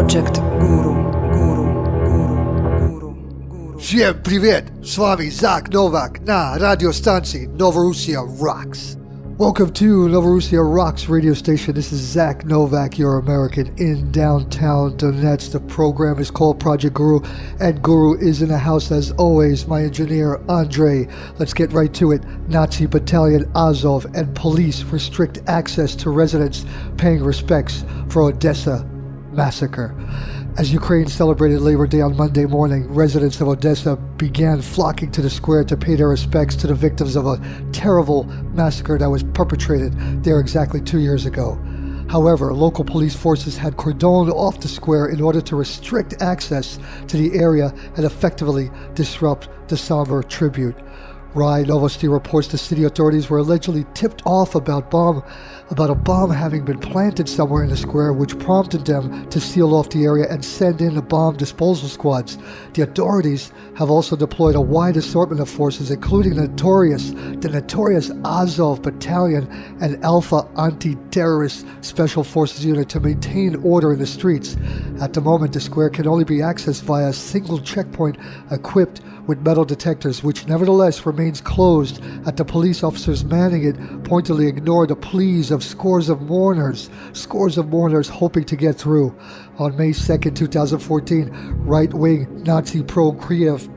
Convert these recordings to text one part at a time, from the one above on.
Projekt Guru. Всем привет! С вами Zak Novak на радиостанции Novorossia Rocks. Welcome to Novorossia Rocks radio station. This is Zak Novak, your American in downtown Donetsk. The program is called Projekt Guru, and Guru is in the house as always. My engineer, Andre. Let's get right to it. Nazi battalion Azov and police restrict access to residents paying respects for Odessa massacre. As Ukraine celebrated Labor Day on Monday morning, residents of Odessa began flocking to the square to pay their respects to the victims of a terrible massacre that was perpetrated there exactly 2 years ago. However, local police forces had cordoned off the square in order to restrict access to the area and effectively disrupt the somber tribute. RAI Novosti reports the city authorities were allegedly tipped off about a bomb having been planted somewhere in the square, which prompted them to seal off the area and send in the bomb disposal squads. The authorities have also deployed a wide assortment of forces, including the notorious Azov Battalion and Alpha Anti-Terrorist Special Forces Unit to maintain order in the streets. At the moment, the square can only be accessed via a single checkpoint equipped with metal detectors, which nevertheless remains closed at the police officers manning it pointedly ignore the pleas of scores of mourners hoping to get through. On May 2nd, 2014, right-wing Nazi pro-Kiev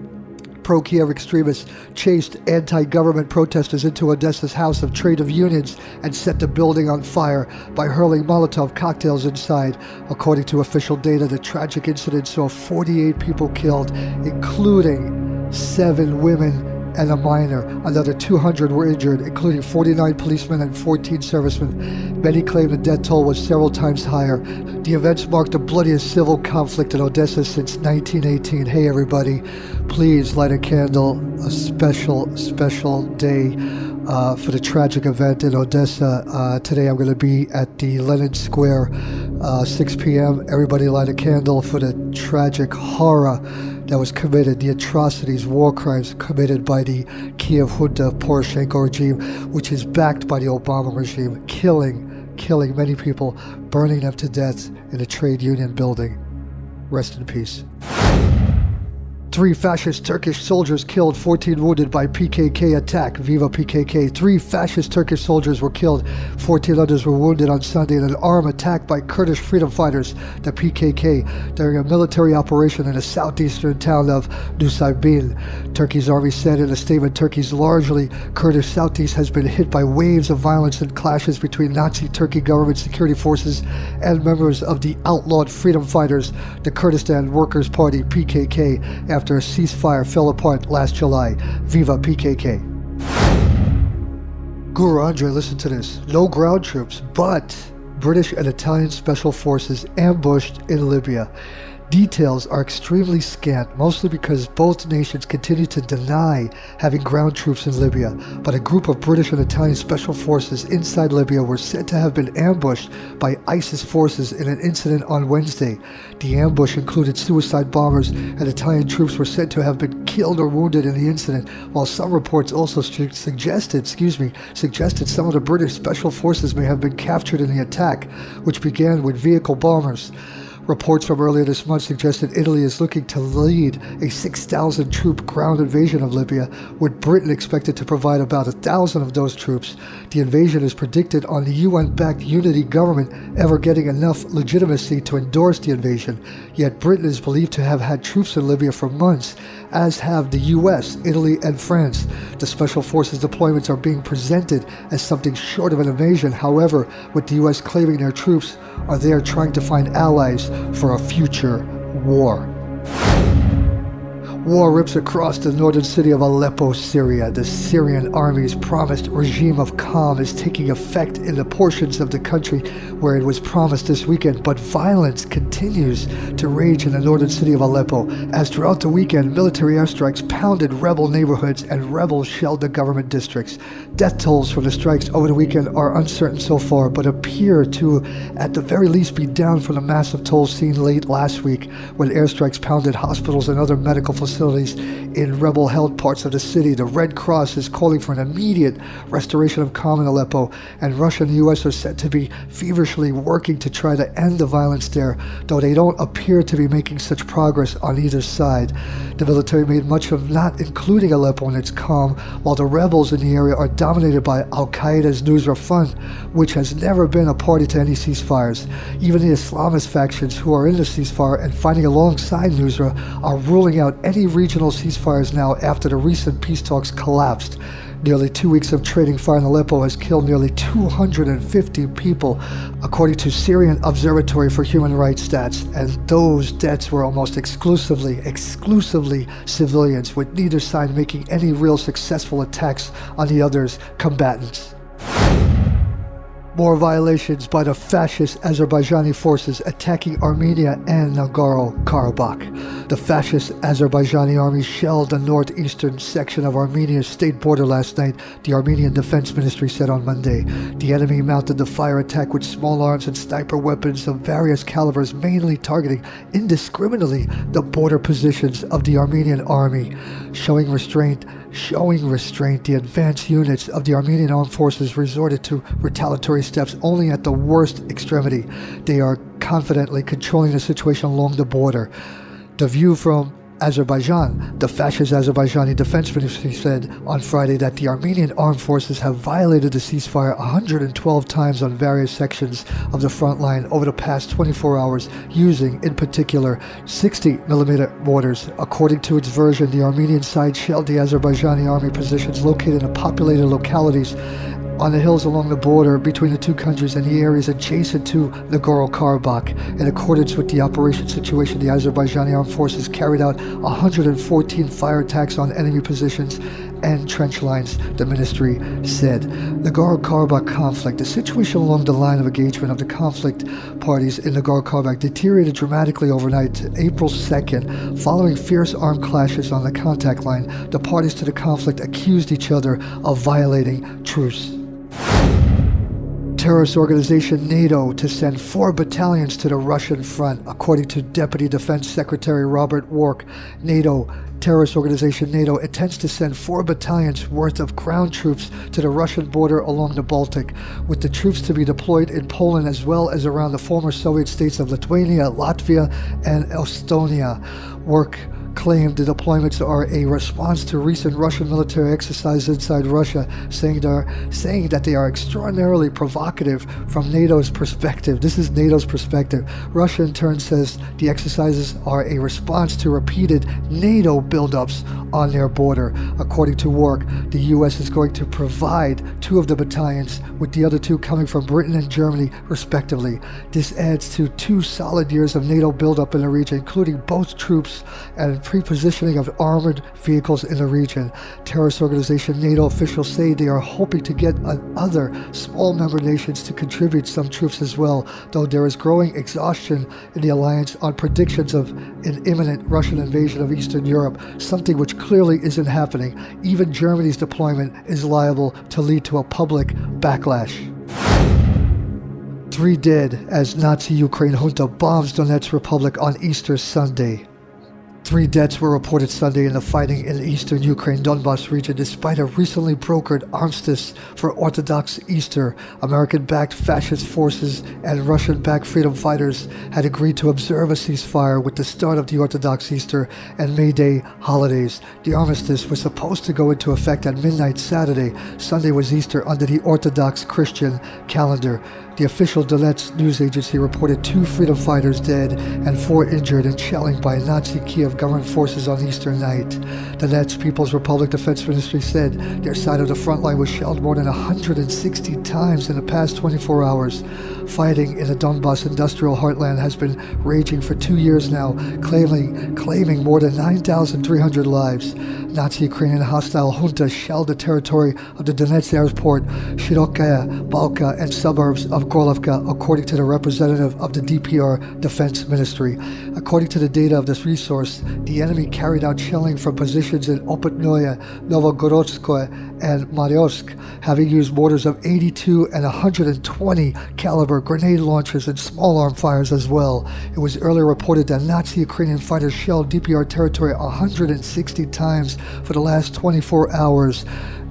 extremists chased anti-government protesters into Odessa's House of Trade of Unions and set the building on fire by hurling Molotov cocktails inside. According to official data, the tragic incident saw 48 people killed, including 7 women and a minor. Another 200 were injured, including 49 policemen and 14 servicemen. Many claim the death toll was several times higher. The events marked the bloodiest civil conflict in Odessa since 1918. Hey everybody, please light a candle. A special day for the tragic event in Odessa. Today I'm going to be at the Lenin Square, 6 p.m. Everybody light a candle for the tragic horror that was committed, the atrocities, war crimes committed by the Kiev Junta Poroshenko regime, which is backed by the Obama regime, killing many people, burning them to death in a trade union building. Rest in peace. 3 fascist Turkish soldiers killed, 14 wounded by PKK attack. VIVA PKK. 3 fascist Turkish soldiers were killed, 14 others were wounded on Sunday in an armed attack by Kurdish freedom fighters, the PKK, during a military operation in the southeastern town of Nusaybin. Turkey's army said in a statement, Turkey's largely Kurdish southeast has been hit by waves of violence and clashes between Nazi Turkey government security forces and members of the outlawed freedom fighters, the Kurdistan Workers' Party, PKK, after a ceasefire fell apart last July. Viva PKK. Guru Andre, listen to this. No ground troops, but British and Italian special forces ambushed in Libya. Details are extremely scant, mostly because both nations continue to deny having ground troops in Libya, but a group of British and Italian special forces inside Libya were said to have been ambushed by ISIS forces in an incident on Wednesday. The ambush included suicide bombers, and Italian troops were said to have been killed or wounded in the incident, while some reports also suggested some of the British special forces may have been captured in the attack, which began with vehicle bombers. Reports from earlier this month suggested Italy is looking to lead a 6,000-troop ground invasion of Libya, with Britain expected to provide about 1,000 of those troops. The invasion is predicted on the UN-backed unity government ever getting enough legitimacy to endorse the invasion. Yet Britain is believed to have had troops in Libya for months, as have the US, Italy, and France. The special forces deployments are being presented as something short of an invasion. However, with the US claiming their troops are there trying to find allies for a future war. War rips across the northern city of Aleppo, Syria. The Syrian army's promised regime of calm is taking effect in the portions of the country where it was promised this weekend, but violence continues to rage in the northern city of Aleppo, as throughout the weekend, military airstrikes pounded rebel neighborhoods and rebels shelled the government districts. Death tolls from the strikes over the weekend are uncertain so far, but appear to, at the very least, be down from the massive tolls seen late last week when airstrikes pounded hospitals and other medical facilities facilities in rebel-held parts of the city. The Red Cross is calling for an immediate restoration of calm in Aleppo, and Russia and the U.S. are said to be feverishly working to try to end the violence there, though they don't appear to be making such progress on either side. The military made much of not including Aleppo in its calm, while the rebels in the area are dominated by Al-Qaeda's Nusra Front, which has never been a party to any ceasefires. Even the Islamist factions who are in the ceasefire and fighting alongside Nusra are ruling out any regional ceasefires now after the recent peace talks collapsed. Nearly 2 weeks of trading fire in Aleppo has killed nearly 250 people, according to Syrian Observatory for Human Rights stats, and those deaths were almost exclusively civilians, with neither side making any real successful attacks on the other's combatants. More violations by the Fascist Azerbaijani forces attacking Armenia and Nagarno-Karabakh. The Fascist Azerbaijani army shelled the northeastern section of Armenia's state border last night, the Armenian Defense Ministry said on Monday. The enemy mounted the fire attack with small arms and sniper weapons of various calibers, mainly targeting indiscriminately the border positions of the Armenian army. Showing restraint, the advanced units of the Armenian armed forces resorted to retaliatory steps only at the worst extremity. They are confidently controlling the situation along the border. The view from Azerbaijan, the Fascist Azerbaijani Defense Ministry said on Friday that the Armenian armed forces have violated the ceasefire 112 times on various sections of the front line over the past 24 hours, using, in particular, 60mm mortars. According to its version, the Armenian side shelled the Azerbaijani army positions located in populated localities on the hills along the border between the two countries and the areas adjacent to Nagorno-Karabakh. In accordance with the operation situation, the Azerbaijani armed forces carried out 114 fire attacks on enemy positions and trench lines, the ministry said. The Nagorno-Karabakh conflict, the situation along the line of engagement of the conflict parties in Nagorno-Karabakh deteriorated dramatically overnight to April 2nd. Following fierce armed clashes on the contact line, the parties to the conflict accused each other of violating truce. Terrorist organization NATO to send 4 battalions to the Russian front, according to Deputy Defense Secretary Robert Work. Terrorist organization NATO intends to send 4 battalions worth of ground troops to the Russian border along the Baltic, with the troops to be deployed in Poland as well as around the former Soviet states of Lithuania, Latvia, and Estonia. Work claimed the deployments are a response to recent Russian military exercises inside Russia, saying that they are extraordinarily provocative from NATO's perspective. This is NATO's perspective. Russia in turn says the exercises are a response to repeated NATO buildups on their border. According to Work, the U.S. is going to provide 2 of the battalions, with the other 2 coming from Britain and Germany, respectively. This adds to 2 solid years of NATO buildup in the region, including both troops and pre-positioning of armored vehicles in the region. Terrorist organization NATO officials say they are hoping to get other small member nations to contribute some troops as well, though there is growing exhaustion in the alliance on predictions of an imminent Russian invasion of Eastern Europe, something which clearly isn't happening. Even Germany's deployment is liable to lead to a public backlash. 3 dead as Nazi Ukraine junta bombs Donetsk Republic on Easter Sunday. 3 deaths were reported Sunday in the fighting in the eastern Ukraine Donbass region, despite a recently brokered armistice for Orthodox Easter. American-backed fascist forces and Russian-backed freedom fighters had agreed to observe a ceasefire with the start of the Orthodox Easter and May Day holidays. The armistice was supposed to go into effect at midnight Saturday. Sunday was Easter under the Orthodox Christian calendar. The official Donetsk news agency reported 2 freedom fighters dead and 4 injured in shelling by Nazi Kiev government forces on Easter night. The Donetsk People's Republic Defense Ministry said their side of the front line was shelled more than 160 times in the past 24 hours. Fighting in the Donbass industrial heartland has been raging for 2 years now, claiming more than 9,300 lives. Nazi Ukrainian hostile junta shelled the territory of the Donetsk airport, Shirokaya, Balka, and suburbs of Gorlovka, according to the representative of the DPR Defense Ministry. According to the data of this resource, hours, the enemy carried out shelling from positions in Opotnoye, Novogorодskoye, and Mariorsk, having used mortars of 82 and 120 caliber grenade launchers and small arm fires as well. It was earlier reported that Nazi Ukrainian fighters shelled DPR territory 160 times for the last 24 hours.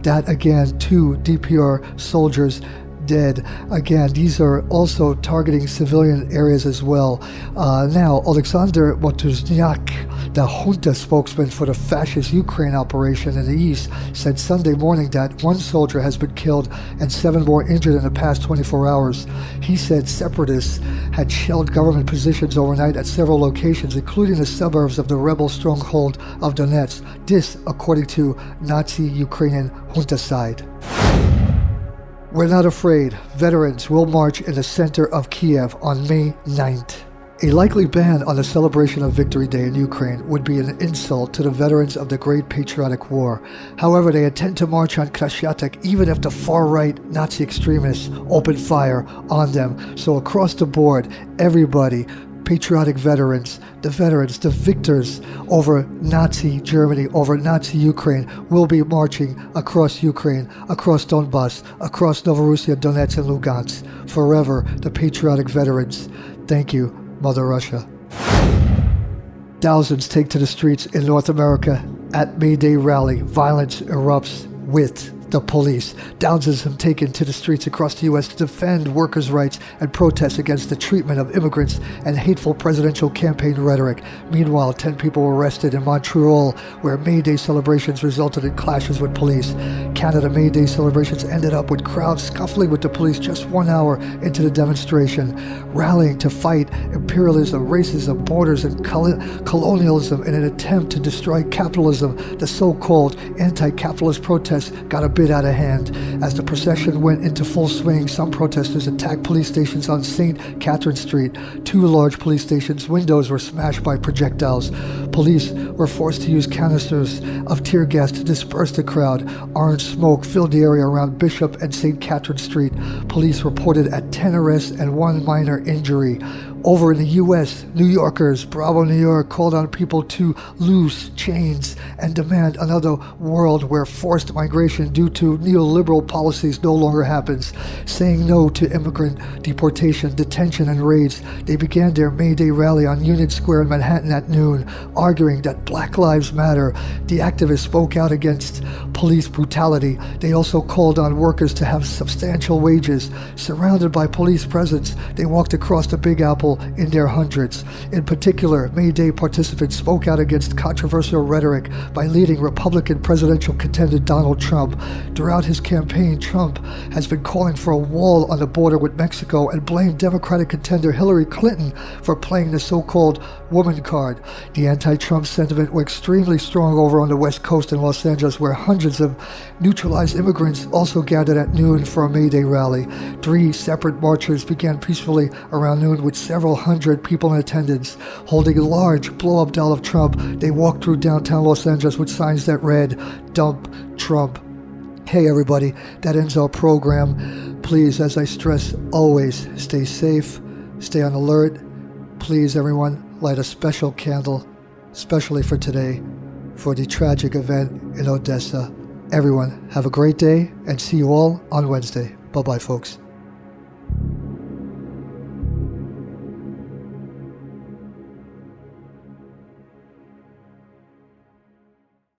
That again, 2 DPR soldiers dead. Again, these are also targeting civilian areas as well. Now, Alexander Motuzniak, the junta spokesman for the fascist Ukraine operation in the east, said Sunday morning that 1 soldier has been killed and 7 more injured in the past 24 hours. He said separatists had shelled government positions overnight at several locations, including the suburbs of the rebel stronghold of Donetsk. This, according to Nazi Ukrainian junta side. We're not afraid. Veterans will march in the center of Kiev on May 9th. A likely ban on the celebration of Victory Day in Ukraine would be an insult to the veterans of the Great Patriotic War. However, they intend to march on Krещатик even if the far-right Nazi extremists open fire on them. So across the board, everybody, patriotic veterans, the victors over Nazi Germany, over Nazi Ukraine, will be marching across Ukraine, across Donbass, across Novorossia, Donetsk and Lugansk. Forever, the patriotic veterans. Thank you, Mother Russia. Thousands take to the streets in North America at May Day rally. Violence erupts with the police. Thousands have taken to the streets across the U.S. to defend workers' rights and protest against the treatment of immigrants and hateful presidential campaign rhetoric. Meanwhile, 10 people were arrested in Montreal, where May Day celebrations resulted in clashes with police. Canada May Day celebrations ended up with crowds scuffling with the police just 1 hour into the demonstration, rallying to fight imperialism, racism, borders, and colonialism in an attempt to destroy capitalism. The so-called anti-capitalist protests got a bit out of hand. As the procession went into full swing, some protesters attacked police stations on St. Catherine Street. 2 large police stations' windows were smashed by projectiles. Police were forced to use canisters of tear gas to disperse the crowd. Orange smoke filled the area around Bishop and St. Catherine Street. Police reported at 10 arrests and 1 minor injury. Over in the U.S., New Yorkers, Bravo New York, called on people to loose chains and demand another world where forced migration due to neoliberal policies no longer happens. Saying no to immigrant deportation, detention, and raids, they began their May Day rally on Union Square in Manhattan at noon, arguing that Black Lives Matter. The activists spoke out against police brutality. They also called on workers to have substantial wages. Surrounded by police presence, they walked across the Big Apple in their hundreds. In particular, May Day participants spoke out against controversial rhetoric by leading Republican presidential contender Donald Trump. Throughout his campaign, Trump has been calling for a wall on the border with Mexico and blamed Democratic contender Hillary Clinton for playing the so-called woman card. The anti-Trump sentiment was extremely strong over on the West Coast in Los Angeles, where hundreds of neutralized immigrants also gathered at noon for a May Day rally. 3 separate marchers began peacefully around noon with several hundred people in attendance. Holding a large blow-up doll of Trump, they walked through downtown Los Angeles with signs that read, "Dump Trump." Hey everybody, that ends our program. Please, as I stress, always stay safe, stay on alert. Please, everyone, light a special candle, especially for today, for the tragic event in Odessa. Everyone, have a great day and see you all on Wednesday. Bye-bye, folks.